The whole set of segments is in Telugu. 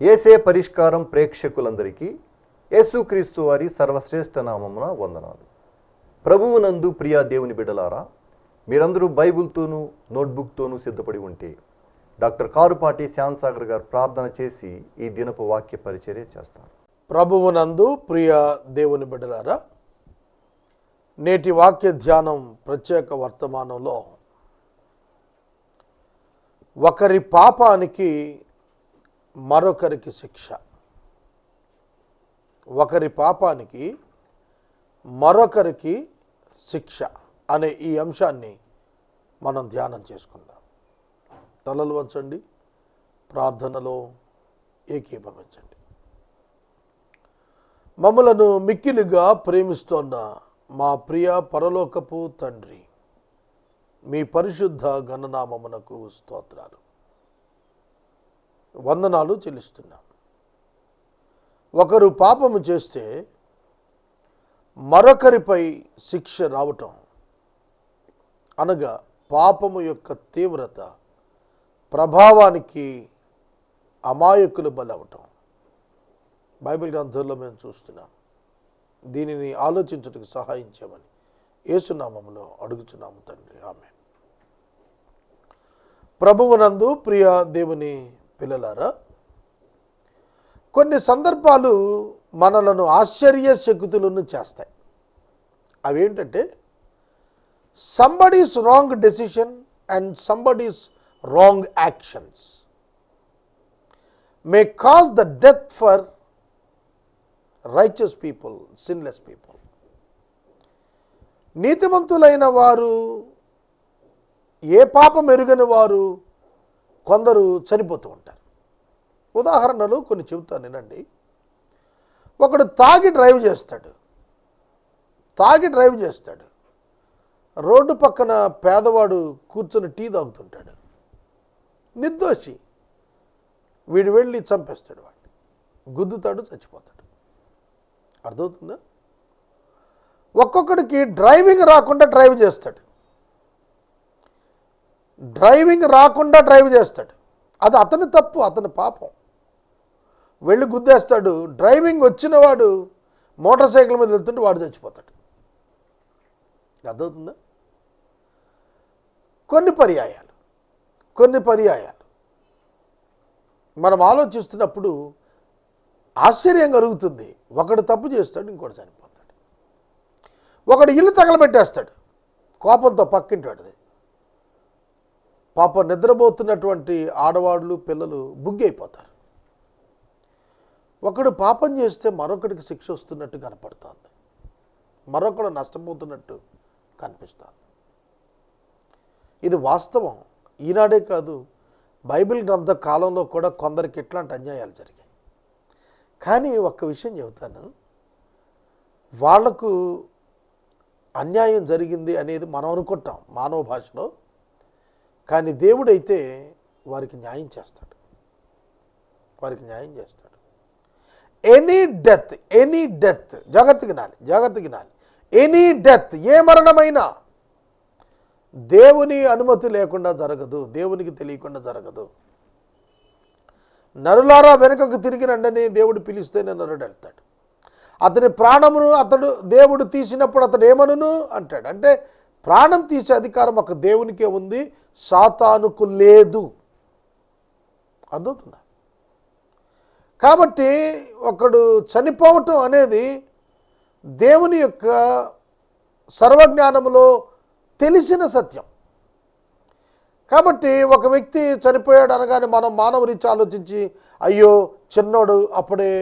యేసే పరిష్కారం ప్రేక్షకులందరికీ యేసుక్రీస్తు వారి సర్వశ్రేష్ఠ నామమున వందనాలు. ప్రభువునందు ప్రియా దేవుని బిడ్డలారా, మీరందరూ బైబిల్తోనూ నోట్బుక్తోనూ సిద్ధపడి ఉంటే డాక్టర్ కారుపాటి శ్యాంసాగర్ గారు ప్రార్థన చేసి ఈ దినపు వాక్య పరిచర్య చేస్తారు. ప్రభువునందు ప్రియ దేవుని బిడ్డలారా, నేటి వాక్య ధ్యానం ప్రత్యేక వర్తమానంలో ఒకరి పాపానికి మరొకరికి శిక్ష, ఒకరి పాపానికి మరొకరికి శిక్ష అనే ఈ అంశాన్ని మనం ధ్యానం చేసుకుందాం. తలలు వంచండి, ప్రార్థనలో ఏకీభవించండి. మమ్మలను మిక్కిలిగా ప్రేమిస్తోన్న మా ప్రియ పరలోకపు తండ్రి, మీ పరిశుద్ధ ఘననామమునకు స్తోత్రాలు, వందనాలు చెల్లిస్తున్నాం. ఒకరు పాపము చేస్తే మరొకరిపై శిక్ష రావటం అనగా పాపము యొక్క తీవ్రత ప్రభావానికి అమాయకులు బలవటం బైబిల్ గ్రంథంలో మేము చూస్తున్నాం. దీనిని ఆలోచించడానికి సహాయం చేయమని యేసునామములో అడుగుచున్నాము తండ్రి, ఆమేన్. ప్రభువునందు ప్రియ దేవుని పిల్లలారా, కొన్ని సందర్భాలు మనలను ఆశ్చర్యచకితులను చేస్తాయి. అవేంటంటే, somebody's wrong decision and somebody's wrong actions may cause the death for righteous people, sinless people. నీతిమంతులైన వారు, ఏ పాపం ఎరుగని వారు కొందరు చనిపోతూ ఉంటారు. ఉదాహరణలు కొన్ని చెబుతాను వినండి. ఒకడు తాగి డ్రైవ్ చేస్తాడు. రోడ్డు పక్కన పేదవాడు కూర్చొని టీ తాగుతుంటాడు. నిర్దోషి. వీడు వెళ్ళి చంపేస్తాడు, వాడిని గుద్దుతాడు, చచ్చిపోతాడు. అర్థమవుతుందా? ఒక్కొక్కడికి డ్రైవింగ్ రాకుండా డ్రైవ్ చేస్తాడు. అది అతని తప్పు, అతని పాపం. వెళ్ళి గుద్దేస్తాడు. డ్రైవింగ్ వచ్చిన వాడు మోటార్ సైకిల్ మీద వెళ్తుంటే వాడు చచ్చిపోతాడు. అర్థమవుతుందా? కొన్ని పర్యాయాలు మనం ఆలోచిస్తున్నప్పుడు ఆశ్చర్యం కలుగుతుంది. ఒకడు తప్పు చేస్తాడు, ఇంకోటి చనిపోతాడు. ఒకడు ఇల్లు తగలబెట్టేస్తాడు కోపంతో, పక్కింటి వాడిది. పాపం నిద్రపోతున్నటువంటి ఆడవాళ్ళు, పిల్లలు బుగ్గి అయిపోతారు. ఒకడు పాపం చేస్తే మరొకడికి శిక్ష వస్తున్నట్టు కనపడుతోంది, మరొకడు నష్టపోతున్నట్టు కనిపిస్తోంది. ఇది వాస్తవం. ఈనాడే కాదు, బైబిల్ గ్రంథ కాలంలో కూడా కొందరికి ఇట్లాంటి అన్యాయాలు జరిగాయి. కానీ ఒక్క విషయం చెబుతాను, వాళ్లకు అన్యాయం జరిగింది అనేది మనం అనుకుంటాం మానవ భాషలో. కానీ దేవుడైతే వారికి న్యాయం చేస్తాడు. ఎనీ డెత్ జాగ్రత్తగా వినాలి. ఎనీ డెత్, ఏ మరణమైనా దేవుని అనుమతి లేకుండా జరగదు, దేవునికి తెలియకుండా జరగదు. నరులారా వెనుకకు తిరిగి రండని దేవుడు పిలిస్తేనే నరుడు వెళ్తాడు. అతని ప్రాణమును దేవుడు తీసినప్పుడు అతడు ఏమనును అంటాడు. అంటే ప్రాణం తీసే అధికారం ఒక దేవునికే ఉంది, సాతానుకు లేదు. అర్థమవుతుందా? కాబట్టి ఒకడు చనిపోవటం అనేది దేవుని యొక్క సర్వజ్ఞానములో తెలిసిన సత్యం. కాబట్టి ఒక వ్యక్తి చనిపోయాడు అనగానే మనం మానవ రీతి ఆలోచించి, అయ్యో చిన్నోడు అప్పుడే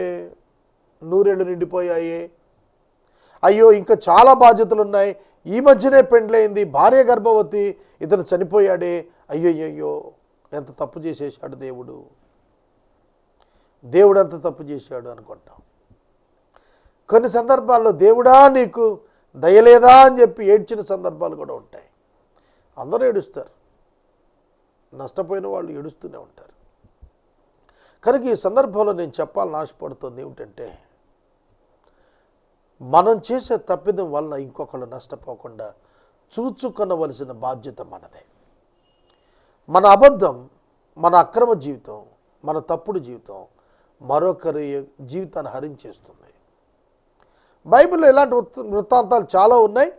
100 ఏళ్ళు నిండిపోయాయి, అయ్యో ఇంకా చాలా బాధ్యతలు ఉన్నాయి, ఈ మధ్యనే పెండ్లైంది, భార్య గర్భవతి, ఇతను చనిపోయాడే, అయ్యో ఎంత తప్పు చేసేసాడు దేవుడు ఎంత తప్పు చేశాడు అనుకుంటాం. కొన్ని సందర్భాల్లో దేవుడా నీకు దయలేదా అని చెప్పి ఏడ్చిన సందర్భాలు కూడా ఉంటాయి. అందరూ ఏడుస్తారు, నష్టపోయిన వాళ్ళు ఏడుస్తూనే ఉంటారు. కనుక ఈ సందర్భంలో నేను చెప్పాలని ఆశపడుతుంది ఏమిటంటే, మనం చేసే తప్పిదం వల్ల ఇంకొకళ్ళు నష్టపోకుండా చూచుకొనవలసిన బాధ్యత మనదే. మన అబద్ధం, మన అక్రమ జీవితం, మన తప్పుడు జీవితం మరొకరి జీవితాన్ని హరించేస్తుంది. బైబిల్లో ఇలాంటి వృత్తాంతాలు చాలా ఉన్నాయి.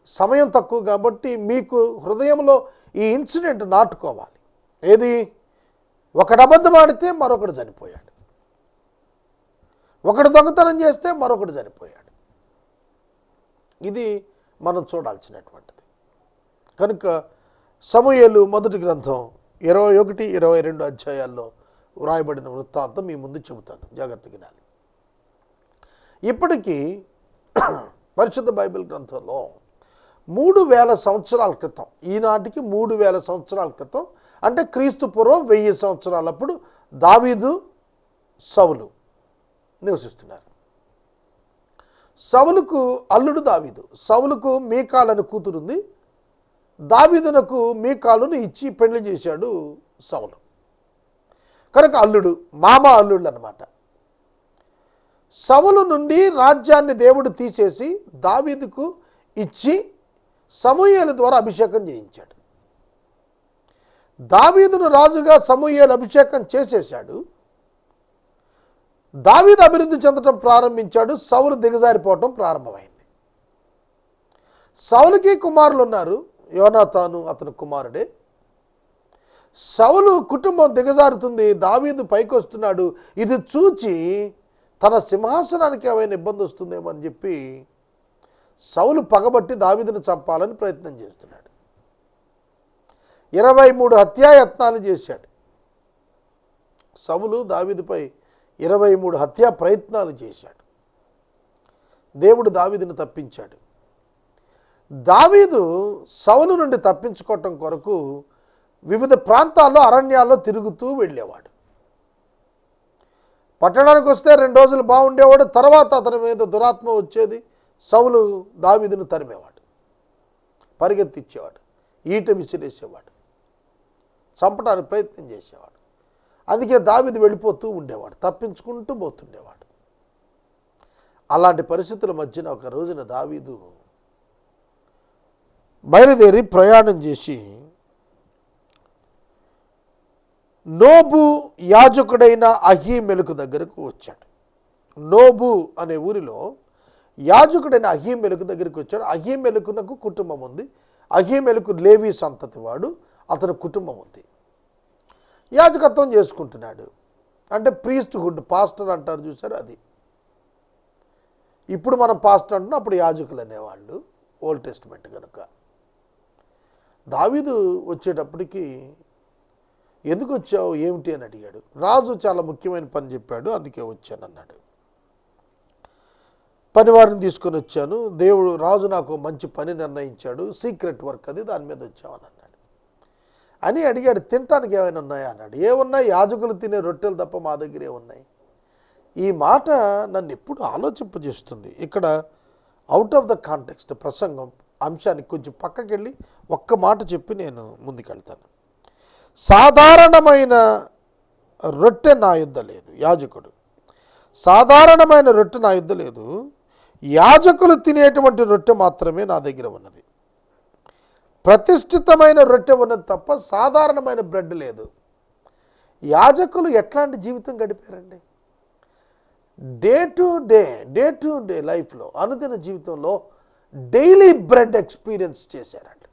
సమయం తక్కువ కాబట్టి మీకు హృదయంలో ఈ ఇన్సిడెంట్ నాటుకోవాలి. ఏది? ఒకడు అబద్ధం ఆడితే మరొకడు చనిపోయాడు, ఒకడు దొంగతనం చేస్తే మరొకడు చనిపోయాడు. ఇది మనం చూడాల్సినటువంటిది. కనుక సమూయేలు మొదటి గ్రంథం 21, 22 అధ్యాయాల్లో వ్రాయబడిన వృత్తాంతం మీ ముందు చెబుతాను, జాగ్రత్తగా వినాలి. ఇప్పటికీ పరిశుద్ధ బైబిల్ గ్రంథంలో 3000 సంవత్సరాల క్రితం, ఈనాటికి 3000 సంవత్సరాల క్రితం, అంటే క్రీస్తు పూర్వం 1000 సంవత్సరాలప్పుడు దావీదు, సౌలు నివసిస్తున్నారు. సౌలుకు అల్లుడు దావీదు. సౌలుకు మీకాల్ అనే కూతురుంది. దావీదునకు మీకాలును ఇచ్చి పెళ్లి చేశాడు సౌలు. కనుక అల్లుడు, మామ అల్లుళ్ళు అన్నమాట. సౌలు నుండి రాజ్యాన్ని దేవుడు తీసేసి దావీదుకు ఇచ్చి సమూయేలు ద్వారా అభిషేకం చేయించాడు. దావీదును రాజుగా సమూయేలు అభిషేకం చేసేశాడు. దావీదు అభివృద్ధి చెందడం ప్రారంభించాడు. సౌలు దిగజారిపోవటం ప్రారంభమైంది. సౌలుకి కుమారులు ఉన్నారు. యోనాతాను అతని కుమారుడే. సౌలు కుటుంబం దిగజారుతుంది, దావీదు పైకి వస్తున్నాడు. ఇది చూచి తన సింహాసనానికి ఏమైనా ఇబ్బంది వస్తుందేమో అని చెప్పి సౌలు పగబట్టి దావీదును చంపాలని ప్రయత్నం చేస్తున్నాడు. 23 హత్యాయత్నాలు చేశాడు. సౌలు దావీదుపై 23 హత్యా ప్రయత్నాలు చేశాడు. దేవుడు దావీదును తప్పించాడు. దావీదు సౌలు నుండి తప్పించుకోవటం కొరకు వివిధ ప్రాంతాల్లో, అరణ్యాల్లో తిరుగుతూ వెళ్ళేవాడు. పట్టణానికి వస్తే 2 రోజులు బాగుండేవాడు. తర్వాత అతని మీద దురాత్మ వచ్చేది. సౌలు దావీదును తరిమేవాడు, పరిగెత్తిచ్చేవాడు, ఈట విసిరేసేవాడు, చంపడానికి ప్రయత్నం చేసేవాడు. అందుకే దావీదు వెళ్ళిపోతూ ఉండేవాడు, తప్పించుకుంటూ పోతుండేవాడు. అలాంటి పరిస్థితుల మధ్యన ఒక రోజున దావీదు బయలుదేరి ప్రయాణం చేసి నోబు యాజకుడైన అహీమెలకు దగ్గరకు వచ్చాడు. నోబు అనే ఊరిలో యాజకుడైన అహీమెలకు దగ్గరికి వచ్చాడు. అహీమెలకునకు కుటుంబం ఉంది. అహీమెలకు లేవి సంతతి వాడు, అతని కుటుంబం ఉంది. యాజకత్వం చేసుకుంటున్నాడు. అంటే ప్రీస్ట్హుడ్, పాస్టర్ అంటారు చూసారు, అది. ఇప్పుడు మనం పాస్టర్ అంటున్నాం, అప్పుడు యాజకులు అనేవాళ్ళు, ఓల్డ్ టెస్టిమెంట్ కనుక. దావీదు వచ్చేటప్పటికి ఎందుకు వచ్చావు, ఏమిటి అని అడిగాడు. రాజు చాలా ముఖ్యమైన పని చెప్పాడు, అందుకే వచ్చాను అన్నాడు. పనివారిని తీసుకొని వచ్చాను, దేవుడు రాజు నాకు మంచి పని నిర్ణయించాడు, సీక్రెట్ వర్క్ అది, దాని మీద వచ్చామని అన్నాడు. అని అడిగాడు. తినటానికి ఏమైనా ఉన్నాయా అన్నాడు. ఏమున్నాయి, యాజకులు తినే రొట్టెలు తప్ప మా దగ్గరే ఉన్నాయి. ఈ మాట నన్ను ఎప్పుడు ఆలోచింపజేస్తుంది. ఇక్కడ అవుట్ ఆఫ్ ద కాంటెక్స్ట్ ప్రసంగం అంశానికి కొంచెం పక్కకి వెళ్ళి ఒక్క మాట చెప్పి నేను ముందుకెళ్తాను. సాధారణమైన రొట్టె నా యుద్ధ లేదు. యాజకుడు, సాధారణమైన రొట్టె నా యుద్ధ లేదు, యాజకులు తినేటువంటి రొట్టె మాత్రమే నా దగ్గర ఉన్నది. ప్రతిష్ఠితమైన రొట్టె ఉన్నది తప్ప సాధారణమైన బ్రెడ్ లేదు. యాజకులు ఎట్లాంటి జీవితం గడిపారండి? డే టు డే లైఫ్లో, అనుదిన జీవితంలో డైలీ బ్రెడ్ ఎక్స్పీరియన్స్ చేశారండి.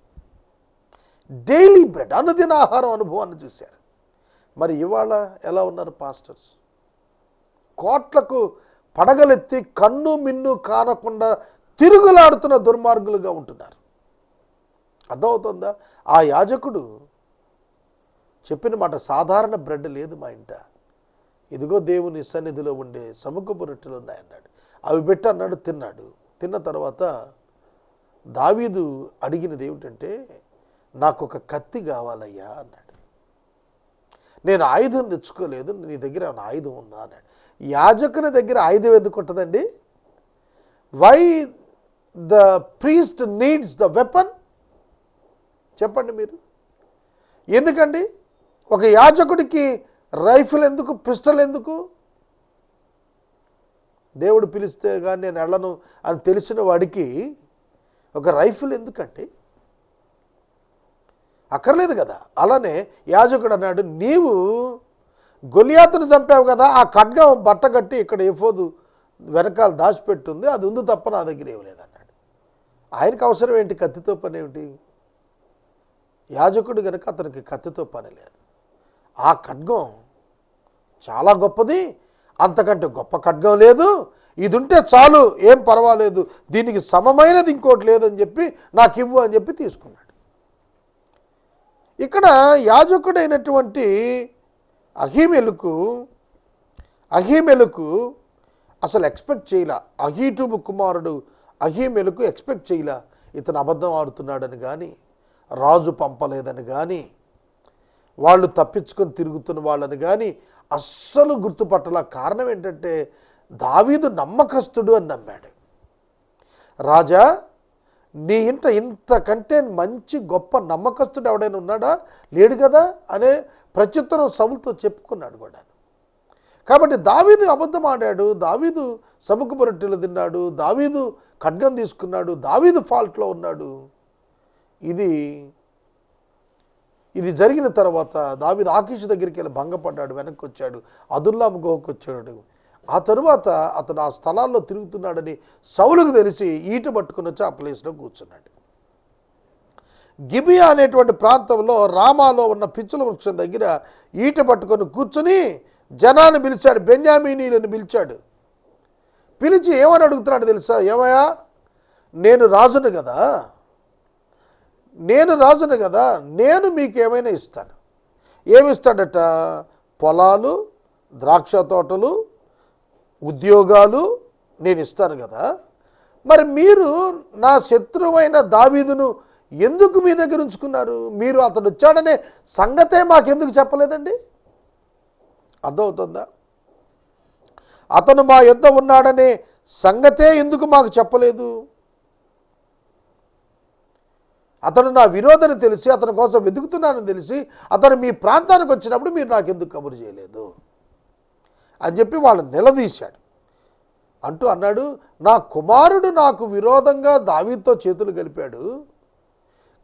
డైలీ బ్రెడ్, అనుదిన ఆహారం అనుభవాన్ని చూశారు. మరి ఇవాళ ఎలా ఉన్నారు పాస్టర్స్? కోట్లకు పడగలెత్తి కన్ను మిన్ను కానకుండా తిరుగులాడుతున్న దుర్మార్గులుగా ఉంటున్నారు. అర్థమవుతుందా? ఆ యాజకుడు చెప్పిన మాట, సాధారణ బ్రెడ్ లేదు మా ఇంట, ఇదిగో దేవుని సన్నిధిలో ఉండే సముఖపు రొట్టెలు ఉన్నాయన్నాడు. అవి పెట్టి అన్నాడు, తిన్నాడు. తిన్న తర్వాత దావీదు అడిగినది ఏమిటంటే, నాకు ఒక కత్తి కావాలయ్యా అన్నాడు. నేను ఆయుధం తెచ్చుకోలేదు, నీ దగ్గర ఏమైనా ఆయుధం ఉందా అన్నాడు. యాజకుని దగ్గర ఆయుధం ఎందుకు ఉంటుందండి? Why the priest needs the weapon? చెప్పండి మీరు. ఎందుకండి ఒక యాజకుడికి రైఫిల్ ఎందుకు, పిస్టల్ ఎందుకు? దేవుడు పిలిస్తే కానీ నేను వెళ్ళను అని తెలిసిన వాడికి ఒక రైఫిల్ ఎందుకండి? అక్కర్లేదు కదా. అలానే యాజకుడు అన్నాడు, నీవు గొలియాతును చంపావు కదా, ఆ ఖడ్గం బట్టగట్టి ఇక్కడ ఏఫోదు వెనకాల దాచిపెట్టుంది, అది ఉంది తప్ప నా దగ్గర ఏమి లేదన్నాడు. ఆయనకు అవసరం ఏంటి కత్తితో పని ఏమిటి? యాజకుడు కనుక అతనికి కత్తితో పని లేదు. ఆ ఖడ్గం చాలా గొప్పది, అంతకంటే గొప్ప ఖడ్గం లేదు, ఇది ఉంటే చాలు, ఏం పర్వాలేదు, దీనికి సమమైనది ఇంకోటి లేదని చెప్పి నాకు ఇవ్వు అని చెప్పి తీసుకున్నాడు. ఇక్కడ యాజకుడైనటువంటి అహీమెలకు అసలు ఎక్స్పెక్ట్ చేయలే. అహీటూబు కుమారుడు అహీమెలకు ఎక్స్పెక్ట్ చేయలే ఇతను అబద్ధం ఆడుతున్నాడని కానీ, రాజు పంపలేదని కానీ, వాళ్ళు తప్పించుకొని తిరుగుతున్న వాళ్ళని కానీ అస్సలు గుర్తుపట్టల. కారణం ఏంటంటే దావీదు నమ్మకస్తుడు అని నమ్మాడు. రాజా, నీ ఇంట ఇంతకంటే మంచి గొప్ప నమ్మకస్తుడు ఎవడైనా ఉన్నాడా? లేడు కదా అనే ప్రత్యుత్తరం సౌలుతో చెప్పుకున్నాడు కూడా. కాబట్టి దావీదు అబద్ధం ఆడాడు, దావీదు సముఖపు రొట్టెలు తిన్నాడు, దావీదు ఖడ్గం తీసుకున్నాడు, దావీదు ఫాల్ట్లో ఉన్నాడు. ఇది జరిగిన తర్వాత దావీదు ఆకీషు దగ్గరికి వెళ్ళి భంగపడ్డాడు, వెనక్కి వచ్చాడు, అదుల్లాము గుహకు వచ్చాడు. ఆ తరువాత అతను ఆ స్థలాల్లో తిరుగుతున్నాడని సౌలుకు తెలిసి ఈట పట్టుకుని వచ్చి ఆ ప్లేస్లో కూర్చున్నాడు. గిబియా అనేటువంటి ప్రాంతంలో రామాలో ఉన్న పిచ్చుల వృక్షం దగ్గర ఈట పట్టుకొని కూర్చుని జనాన్ని పిలిచాడు, బెన్యామీనీలను పిలిచాడు. పిలిచి ఏమని అడుగుతున్నాడు తెలుసా? ఏమయ్యా, నేను రాజును కదా, నేను మీకు ఏమైనా ఇస్తాను. ఏమిస్తాడట? పొలాలు, ద్రాక్ష తోటలు, ఉద్యోగాలు నేను ఇస్తాను కదా. మరి మీరు నా శత్రువైన దావీదును ఎందుకు మీ దగ్గర ఉంచుకున్నారు? మీరు అతడు వచ్చాడనే సంగతే మాకెందుకు చెప్పలేదండి? అర్థమవుతుందా? అతను మా యొద్ద ఉన్నాడనే సంగతే ఎందుకు మాకు చెప్పలేదు? అతను నా విరోధని తెలిసి, అతని కోసం వెతుకుతున్నానని తెలిసి అతను మీ ప్రాంతానికి వచ్చినప్పుడు మీరు నాకు ఎందుకు కబురు చేయలేదు అని చెప్పి వాళ్ళని నిలదీశాడు. అన్నాడు, నా కుమారుడు నాకు విరోధంగా దావీదుతో చేతులు కలిపాడు,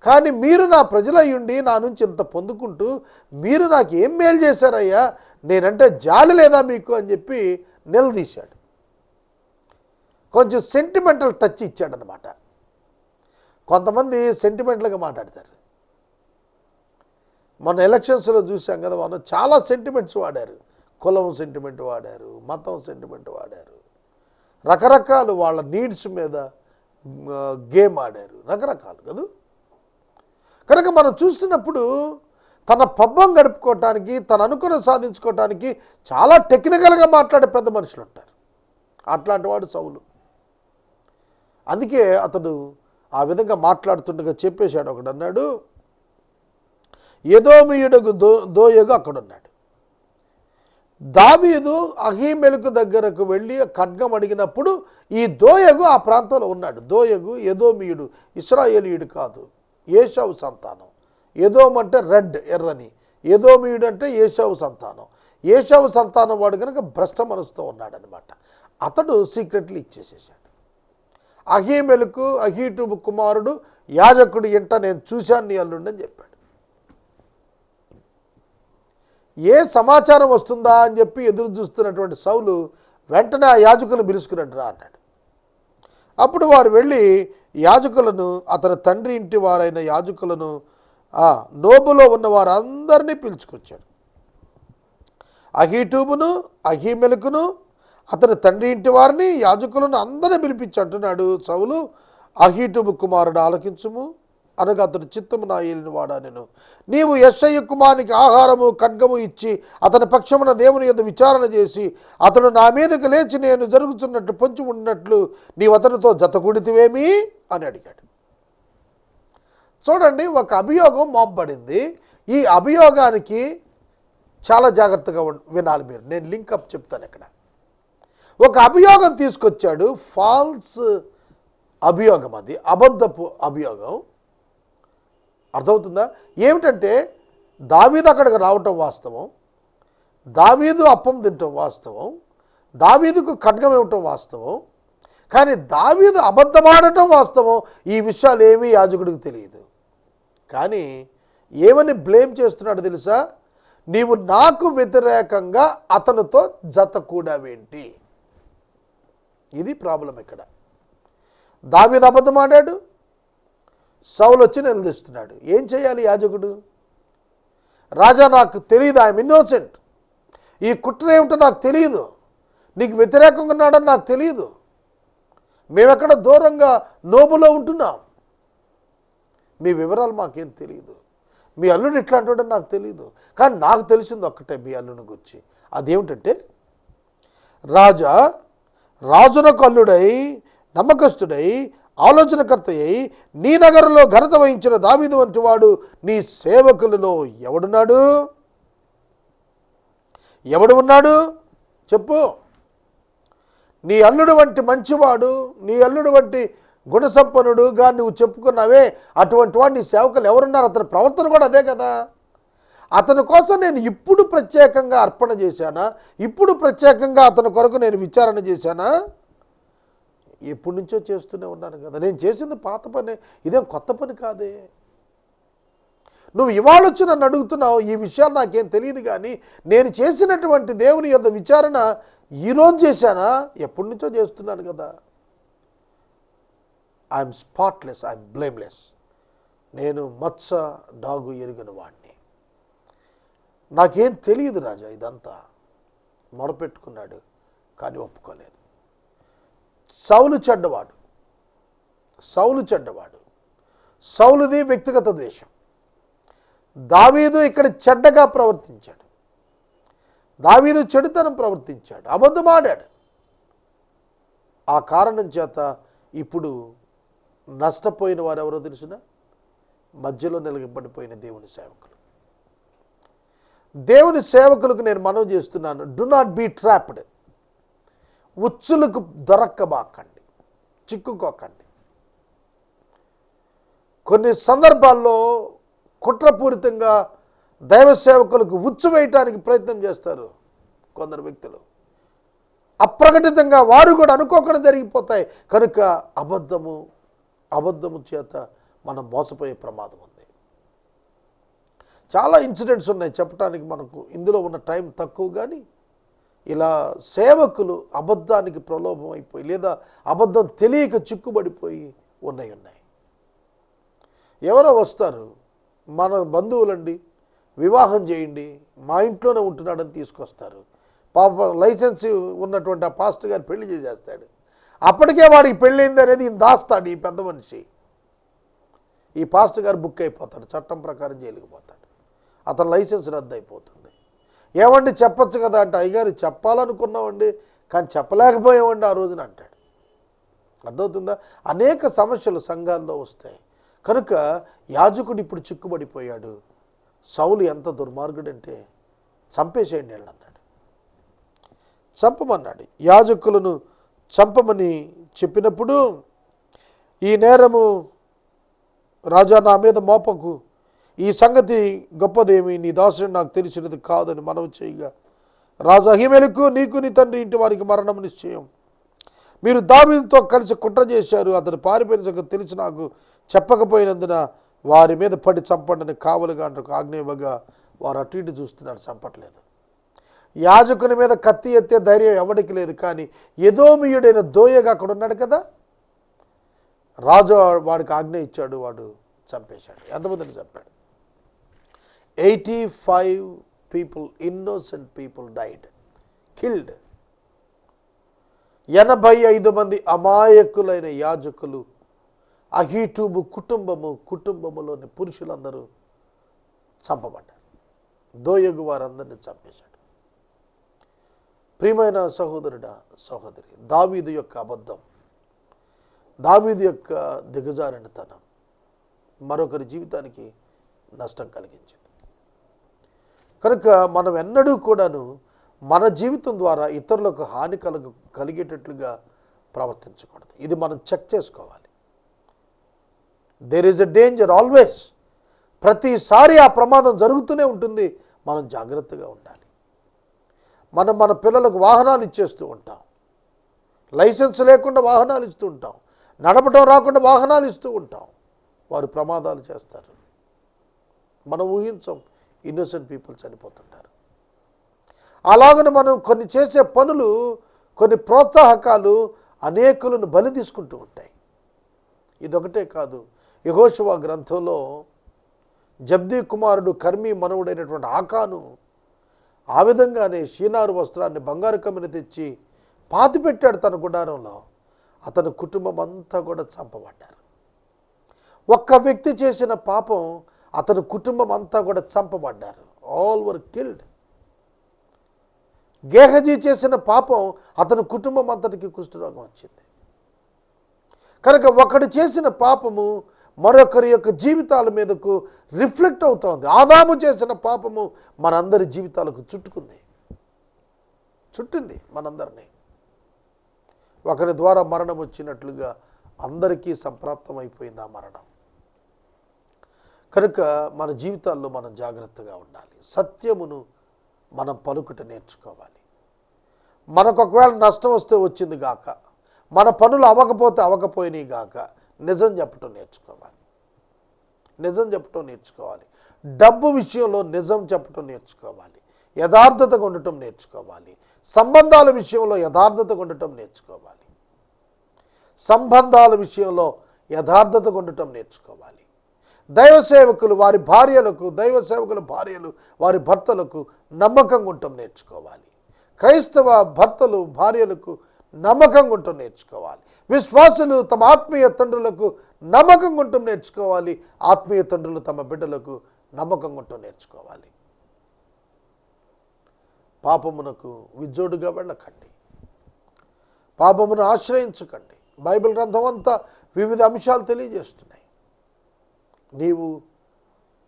కానీ మీరు నా ప్రజలయ్యుండి నా నుంచి ఇంత పొందుకుంటూ మీరు నాకు ఏం మేలు చేశారయ్యా, నేనంటే జాలి లేదా మీకు అని చెప్పి నిలదీశాడు. కొంచెం సెంటిమెంటల్ టచ్ ఇచ్చాడనమాట. కొంతమంది సెంటిమెంటల్గా మాట్లాడతారు. మన ఎలక్షన్స్లో చూసాం కదా, మనం చాలా సెంటిమెంట్స్ వాడారు. కులం సెంటిమెంట్ వాడారు, మతం సెంటిమెంట్ వాడారు, రకరకాలు వాళ్ళ నీడ్స్ మీద గేమ్ ఆడారు, రకరకాలు కదా. కనుక మనం చూస్తున్నప్పుడు తన పబ్బం గడుపుకోవటానికి, తన అనుకున్న సాధించుకోవటానికి చాలా టెక్నికల్గా మాట్లాడే పెద్ద మనుషులు ఉంటారు. అట్లాంటి వాడు సౌలు. అందుకే అతడు ఆ విధంగా మాట్లాడుతుండగా చెప్పేశాడు. ఒకడు అన్నాడు, ఎదోమీయుడకు దోయగు అక్కడున్నాడు. దావీదు అహీమెలకు దగ్గరకు వెళ్ళి ఖడ్గం అడిగినప్పుడు ఈ దోయగు ఆ ప్రాంతంలో ఉన్నాడు. దోయగు ఎదోమీయుడు, ఇశ్రాయేలీయుడు కాదు, ఏశావు సంతానం. ఎదోం అంటే రెడ్, ఎర్రని, ఎదోమీయుడు అంటే ఏశావు సంతానం. ఏశావు సంతానం వాడు కనుక భ్రష్ట మనసుతో ఉన్నాడనమాట. అతడు సీక్రెట్లు ఇచ్చేసేసాడు. అహీమెలకు అహీటూబు కుమారుడు యాజకుడు ఇంట నేను చూశాను నీ అల్లుండని చెప్పాడు. ఏ సమాచారం వస్తుందా అని చెప్పి ఎదురు చూస్తున్నటువంటి సౌలు వెంటనే ఆ యాజకులను పిలుచుకున్నట్టు రా అన్నాడు. అప్పుడు వారు వెళ్ళి యాజకులను, అతని తండ్రి ఇంటి వారైన యాజకులను, నోబులో ఉన్న వారందరినీ పిలుచుకొచ్చాడు. అహీటూబును, అహీమెలకును, అతని తండ్రి ఇంటి వారిని, యాజకులను అందరినీ పిలిపించి అంటున్నాడు సౌలు, అహీటూబు కుమారుడు ఆలకించుము అనగా అతడు చిత్తము నా ఏలిన వాడా, నేను నీవు యెష్షయి కుమారునికి ఆహారము ఖడ్గము ఇచ్చి అతని పక్షమున దేవుని యొద్ద విచారణ చేసి అతడు నా మీదకి లేచి నేను జరుగుతున్నట్టు పొంచి ఉన్నట్లు నీవు అతనితో జతకూడితివేమి అని అడిగాడు. చూడండి, ఒక అభియోగం మోపబడింది. ఈ అభియోగానికి చాలా జాగ్రత్తగా వినాలి మీరు. నేను లింకప్ చెప్తాను. ఇక్కడ ఒక అభియోగం తీసుకొచ్చాడు, ఫాల్స్ అభియోగం, అది అబద్ధపు అభియోగం. అర్థమవుతుందా? ఏమిటంటే దావీదు అక్కడికి రావటం వాస్తవం, దావీదు అప్పం తినటం వాస్తవం, దావీదుకు ఖడ్గం ఇవ్వటం వాస్తవం, కానీ దావీదు అబద్ధమాడటం వాస్తవం. ఈ విషయాలు ఏమీ యాజకుడికి తెలియదు. కానీ ఏమని బ్లేమ్ చేస్తున్నాడు తెలుసా? నీవు నాకు వ్యతిరేకంగా అతనితో జత కూడావేంటి? ఇది ప్రాబ్లం ఇక్కడ. దావీదు అబద్ధం ఆడాడు, సౌలు వచ్చి నిలదీస్తున్నాడు. ఏం చేయాలి యాజకుడు? రాజా, నాకు తెలియదు, ఐఎమ్ ఇన్నోసెంట్, ఈ కుట్ర ఏమిటో నాకు తెలియదు, నీకు వ్యతిరేకంగా ఉన్నాడని నాకు తెలియదు, మేమెక్కడ దూరంగా నోబులో ఉంటున్నాం, మీ వివరాలు మాకేం తెలియదు, మీ అల్లుడు ఇట్లాంటి నాకు తెలియదు. కానీ నాకు తెలిసింది ఒక్కటే మీ అల్లుని గురించి, అదేమిటంటే రాజునకు అల్లుడై నమ్మకస్తుడై ఆలోచనకర్త అయి నీ నగరంలో ఘనత వహించిన దావీదు వంటి వాడు నీ సేవకులలో ఎవడు ఉన్నాడు చెప్పు. నీ అల్లుడు వంటి మంచివాడు, నీ అల్లుడు వంటి గుణసంపన్నుడుగా నువ్వు చెప్పుకున్నావే, అటువంటి వాడు నీ సేవకులు ఎవరున్నారు? అతని ప్రవర్తన కూడా అదే కదా. అతని కోసం నేను ఇప్పుడు ప్రత్యేకంగా అర్పణ చేశానా? ఇప్పుడు ప్రత్యేకంగా అతని కొరకు నేను విచారణ చేశానా? ఎప్పటి నుంచో చేస్తూనే ఉన్నాను కదా. నేను చేసింది పాత పని, ఇదేం కొత్త పని కాదే. నువ్వు ఇవాళ వచ్చి నన్ను అడుగుతున్నావు, ఈ విషయాలు నాకేం తెలియదు, కానీ నేను చేసినటువంటి దేవుని యొక్క విచారణ ఈరోజు చేశానా? ఎప్పటి నుంచో చేస్తున్నాను కదా. I'm spotless, I'm blameless. నేను మత్స డాగు ఎరుగని వాడిని, నాకేం తెలియదు రాజా. ఇదంతా మొరపెట్టుకున్నాడు, కానీ ఒప్పుకోలేదు. సౌలు చెడ్డవాడు, సౌలుది వ్యక్తిగత ద్వేషం. దావీదు ఇక్కడ చెడ్డగా ప్రవర్తించాడు, దావీదు చెడుతనం ప్రవర్తించాడు, అబద్ధమాడాడు. ఆ కారణం చేత ఇప్పుడు నష్టపోయిన వారు ఎవరో తెలుసునా? మధ్యలో నిలబడిపోయిన దేవుని సేవకులు. దేవుని సేవకులకు నేను మనవి చేస్తున్నాను, డు నాట్ బీ ట్రాప్డ్. ఉచ్చులకు దొరక్కబాకండి, చిక్కుకోకండి. కొన్ని సందర్భాల్లో కుట్రపూరితంగా దైవ సేవకులకు ఉచ్చు వేయటానికి ప్రయత్నం చేస్తారు కొందరు వ్యక్తులు. అప్రకటితంగా వారు కూడా అనుకోకుండా జరిగిపోతాయి. కనుక అబద్ధము చేత మనం మోసపోయే ప్రమాదం ఉంది. చాలా ఇన్సిడెంట్స్ ఉన్నాయి చెప్పడానికి, మనకు ఇందులో ఉన్న టైం తక్కువ. కానీ ఇలా సేవకులు అబద్ధానికి ప్రలోభం అయిపోయి, లేదా అబద్ధం తెలియక చిక్కుబడిపోయి ఉన్నాయి. ఎవరో వస్తారు, మన బంధువులండి, వివాహం చేయండి, మా ఇంట్లోనే ఉంటున్నాడని తీసుకొస్తారు. పాప లైసెన్స్ ఉన్నటువంటి ఆ పాస్టర్ గారు పెళ్లి చేసేస్తాడు. అప్పటికే వాడికి పెళ్ళైంది అనేది దాస్తాడు ఈ పెద్ద మనిషి. ఈ పాస్టర్ గారు బుక్ అయిపోతాడు, చట్టం ప్రకారం జైలుకి పోతాడు, అతని లైసెన్స్ రద్దు అయిపోతుంది. ఏమండి చెప్పచ్చు కదా అంటే, అయ్యగారు చెప్పాలనుకున్నామండి కానీ చెప్పలేకపోయామండి ఆ రోజున అంటాడు. అర్థమవుతుందా? అనేక సమస్యలు సంఘాల్లో వస్తాయి. కనుక యాజకుడు ఇప్పుడు చిక్కుబడిపోయాడు. సౌలు ఎంత దుర్మార్గుడంటే చంపేసేయండి అన్నాడు, చంపమన్నాడు. యాజకులను చంపమని చెప్పినప్పుడు, ఈ నేరము రాజా నా మీద మోపకు, ఈ సంగతి గొప్పదేమి, నీ దాసుడు నాకు తెలిసినది కాదని మనవి చేయగా, రాజు అహీమెలెకు నీకు నీ తండ్రి ఇంటి వారికి మరణం నిశ్చయం. మీరు దావీదుతో కలిసి కుట్ర చేశారు, అతను పారిపోయిన సంగతి తెలిసి నాకు చెప్పకపోయినందున వారి మీద పడి చంపండి కావలుగా అంటూ ఆజ్ఞ ఇవ్వగా వారు అటు ఇటు చూస్తున్నారు, చంపట్లేదు. యాజకుని మీద కత్తి ఎత్తే ధైర్యం ఎవరికి లేదు. కానీ ఎదోమీయుడైన దోయగా అక్కడ ఉన్నాడు కదా, రాజు వాడికి ఆజ్ఞ ఇచ్చాడు, వాడు చంపేశాడు. ఎంతమందిని చంపాడు? 85 people, innocent people died, killed. 85 మంది అమాయకులైన యాజకులు, అహీటూబు కుటుంబములోని పురుషులందరూ చంపబడ్డారు. దోయగు వారందరినీ చంపేశాడు. ప్రియమైన సహోదరుడా, సహోదరి, దావీదు యొక్క అబద్ధం, దావీదు యొక్క దిగజారినతనం మరొకరి జీవితానికి నష్టం కలిగించింది. కనుక మనం ఎన్నడూ కూడాను మన జీవితం ద్వారా ఇతరులకు హాని కలిగేటట్లుగా ప్రవర్తించకూడదు. ఇది మనం చెక్ చేసుకోవాలి. There is a danger always. ప్రతిసారి ఆ ప్రమాదం జరుగుతూనే ఉంటుంది. మనం జాగ్రత్తగా ఉండాలి. మనం మన పిల్లలకు వాహనాలు ఇచ్చేస్తూ ఉంటాం, లైసెన్స్ లేకుండా వాహనాలు ఇస్తూ ఉంటాం, నడపడం రాకుండా వాహనాలు ఇస్తూ ఉంటాం. వారు ప్రమాదాలు చేస్తారు, మనం ఊహించం ఇన్నోసెంట్ పీపుల్ చనిపోతుంటారు. అలాగని మనం కొన్ని చేసే పనులు, కొన్ని ప్రోత్సాహకాలు అనేకులను బలి తీసుకుంటూ ఉంటాయి. ఇదొకటే కాదు, యెహోషువ గ్రంథంలో జబ్దీ కుమారుడు కర్మీ మనవుడైనటువంటి ఆకాను ఆ విధంగానే షీనారు వస్త్రాన్ని బంగారు కమ్మిని తెచ్చి పాతిపెట్టాడు తన గుడారంలో. అతని కుటుంబం అంతా కూడా చంపబడ్డారు. ఒక్క వ్యక్తి చేసిన పాపం అతని కుటుంబం అంతా కూడా చంపబడ్డారు. All were killed. గేహజీ చేసిన పాపం అతని కుటుంబం అంతటికి కుష్ఠరోగం వచ్చింది. కనుక ఒకడు చేసిన పాపము మరొకరి యొక్క జీవితాల మీదకు రిఫ్లెక్ట్ అవుతోంది. ఆదాము చేసిన పాపము మనందరి జీవితాలకు చుట్టింది మనందరినీ. ఒకరి ద్వారా మరణం వచ్చినట్లుగా అందరికీ సంప్రాప్తం అయిపోయింది ఆ మరణం. కనుక మన జీవితాల్లో మనం జాగ్రత్తగా ఉండాలి. సత్యమును మనం పలుకుట నేర్చుకోవాలి. మనకు ఒకవేళ నష్టం వస్తే వచ్చింది గాక, మన పనులు అవకపోయినాయి గాక, నిజం చెప్పటం నేర్చుకోవాలి. డబ్బు విషయంలో నిజం చెప్పటం నేర్చుకోవాలి. యథార్థతగా ఉండటం నేర్చుకోవాలి. సంబంధాల విషయంలో యథార్థతగా ఉండటం నేర్చుకోవాలి. దైవ సేవకులు వారి భార్యలకు, దైవ సేవకుల భార్యలు వారి భర్తలకు నమ్మకంగా ఉండటం నేర్చుకోవాలి. క్రైస్తవ భర్తలు భార్యలకు నమ్మకంగా ఉండటం నేర్చుకోవాలి. విశ్వాసులు తమ ఆత్మీయ తండ్రులకు నమ్మకంగా ఉండటం నేర్చుకోవాలి. ఆత్మీయ తండ్రులు తమ బిడ్డలకు నమ్మకంగా ఉండటం నేర్చుకోవాలి. పాపమునకు విజోడుగా వెళ్ళకండి, పాపమును ఆశ్రయించకండి. బైబిల్ గ్రంథం అంతా వివిధ అంశాలు తెలియజేస్తున్నాయి. నీవు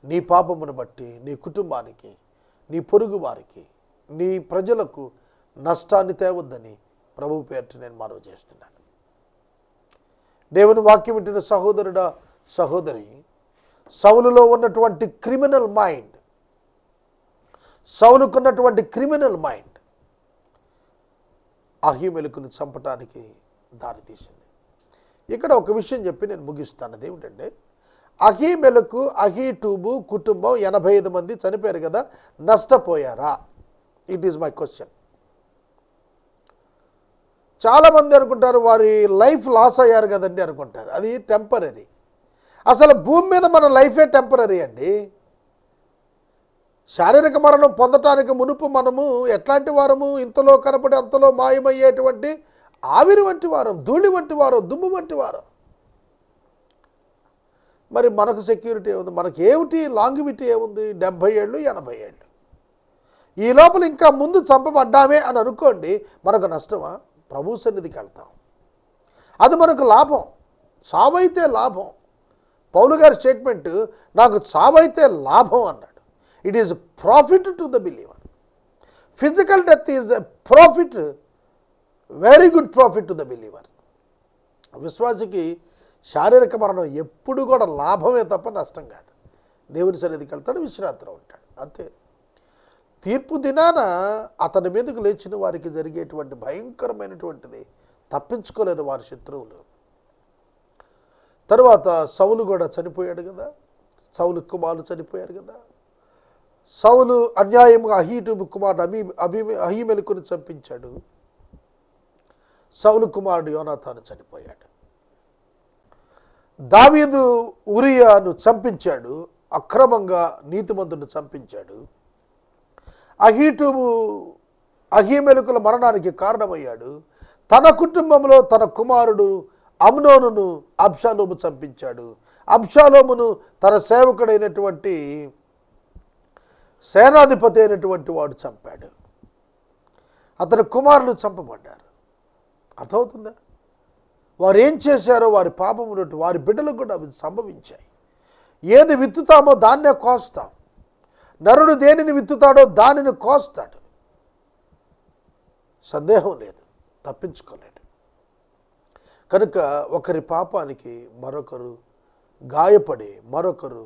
నీ పాపమును బట్టి నీ కుటుంబానికి, నీ పొరుగు వారికి, నీ ప్రజలకు నష్టాన్ని తేవద్దని ప్రభు పేరిట నేను మనవి చేస్తున్నాను. దేవుని వాక్యం వింటున్న సహోదరుడా, సహోదరి, సౌలులో ఉన్నటువంటి క్రిమినల్ మైండ్, సౌలుకున్నటువంటి క్రిమినల్ మైండ్ అహీమెలకును చంపటానికి దారితీసింది. ఇక్కడ ఒక విషయం చెప్పి నేను ముగిస్తాను. అదేమిటంటే, అహీమెలకు అహీటూబు కుటుంబం 85 మంది చనిపోయారు కదా, నష్టపోయారా? It is my question. చాలామంది అనుకుంటారు వారి లైఫ్ లాస్ అయ్యారు కదండి అనుకుంటారు. అది టెంపరీ. అసలు భూమి మీద మన లైఫే టెంపరీ అండి. శారీరక మరణం పొందటానికి మునుపు మనము ఎట్లాంటి వారము? ఇంతలో కనపడి అంతలో మాయమయ్యేటువంటి ఆవిరి వంటి వారం, ధూళి వంటి వారం, దుమ్ము వంటి వారం. మరి మనకు సెక్యూరిటీ ఏముంది? మనకి ఏమిటి లాంగివిటీ ఏముంది? 70 ఏళ్ళు, 80 ఏళ్ళు. ఈ లోపల ఇంకా ముందు చంపబడ్డామే అని అనుకోండి, మనకు నష్టమా? ప్రభు సన్నిధికి వెళ్తాం, అది మనకు లాభం. చావైతే లాభం. పౌలు గారి స్టేట్మెంట్, నాకు చావైతే లాభం అన్నాడు. It is profit to the believer. Physical death is profit, very good profit to the believer. విశ్వాసికి శారీరక మరణం ఎప్పుడు కూడా లాభమే తప్ప నష్టం కాదు. దేవుని సన్నిధికి వెళ్తాడు, విశ్రాంతిలో ఉంటాడు, అంతే. తీర్పు దినాన అతని మీదకు లేచిన వారికి జరిగేటువంటి భయంకరమైనటువంటిది తప్పించుకోలేని వారి శత్రువులు. తరువాత సౌలు కూడా చనిపోయాడు కదా, సౌలు కుమారులు చనిపోయారు కదా. సౌలు అన్యాయంగా అహీటూబు కుమారుడు అహీమెలకుని చంపించాడు. సౌలు కుమారుడు యోనాతాను చనిపోయాడు. దావీదు ఉరియాను చంపించాడు, అక్రమంగా నీతిమంతుడిని చంపించాడు. అహీటూబు అహీమెలకుల మరణానికి కారణమయ్యాడు. తన కుటుంబంలో తన కుమారుడు అమ్నోనును అబ్షాలోము చంపించాడు. అబ్షాలోమును తన సేవకుడైనటువంటి సేనాధిపతి అయినటువంటి వాడు చంపాడు. అతని కుమారులు చంపబడ్డారు. అర్థమవుతుందా? వారు ఏం చేశారో వారి పాపములు వారి బిడ్డలకు కూడా అవి సంభవించాయి. ఏది విత్తుతామో దాన్నే కోస్తాం. నరుడు దేనిని విత్తుతాడో దానిని కోస్తాడు. సందేహం లేదు, తప్పించుకోలేడు. కనుక ఒకరి పాపానికి మరొకరు గాయపడి, మరొకరు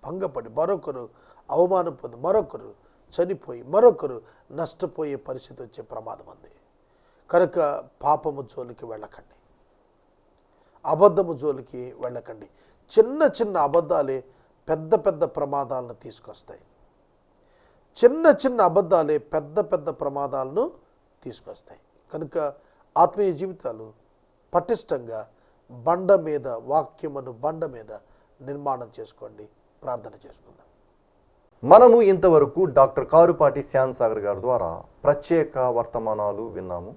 భంగపడి, మరొకరు అవమానం పొంది, మరొకరు చనిపోయి, మరొకరు నష్టపోయే పరిస్థితి వచ్చే ప్రమాదం ఉంది. కనుక పాపము జోలికి వెళ్ళకండి, అబద్ధము జోలికి వెళ్ళకండి. చిన్న చిన్న అబద్ధాలే పెద్ద పెద్ద ప్రమాదాలను తీసుకొస్తాయి. చిన్న చిన్న అబద్ధాలే పెద్ద పెద్ద ప్రమాదాలను తీసుకొస్తాయి. కనుక ఆత్మీయ జీవితాలు పటిష్టంగా బండ మీద, వాక్యమును బండ మీద నిర్మాణం చేసుకోండి. ప్రార్థన చేసుకుందాం. మనము ఇంతవరకు డాక్టర్ కారుపాటి శ్యామ్ సాగర్ గారి ద్వారా ప్రత్యేక వర్తమానాలు విన్నాము.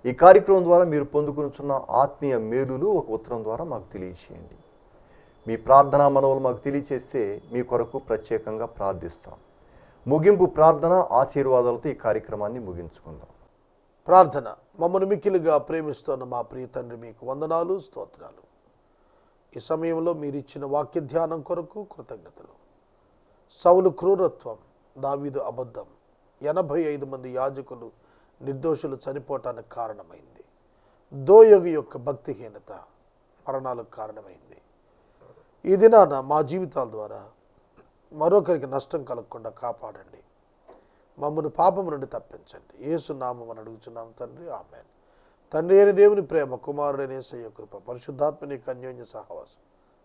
ఈ కార్యక్రమం ద్వారా మీరు పొందుకున్న ఆత్మీయ మేలులు ఒక ఉత్తరం ద్వారా మాకు తెలియచేయండి. మీ ప్రార్థనా మనవులు మాకు తెలియచేస్తే మీ కొరకు ప్రత్యేకంగా ప్రార్థిస్తాం. ముగింపు ప్రార్థన ఆశీర్వాదాలతో ఈ కార్యక్రమాన్ని ముగించుకుందాం. ప్రార్థన. మమ్మల్ని మిక్కిలిగా ప్రేమిస్తున్న మా ప్రియ తండ్రి, మీకు వందనాలు, స్తోత్రాలు. ఈ సమయంలో మీరు ఇచ్చిన వాక్య ధ్యానం కొరకు కృతజ్ఞతలు. సౌలు క్రూరత్వం, దావీదు అబద్ధం, 85 మంది యాజకులు నిర్దోషులు చనిపోవటానికి కారణమైంది. దోయగు యొక్క భక్తిహీనత మరణాలకు కారణమైంది. ఈ దినాన మా జీవితాల ద్వారా మరొకరికి నష్టం కలగకుండా కాపాడండి. మమ్మల్ని పాపము నుండి తప్పించండి. యేసు నామమున అడుగుచున్నాం తండ్రి, ఆమేన్. తండ్రి అయిన దేవుని ప్రేమ, కుమారుడైన యేసయ్య కృప, పరిశుద్ధాత్మని అన్యోన్య సహవాసం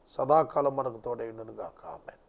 సదాకాలం మనకు తోడై ఉండును గాక. ఆమేన్.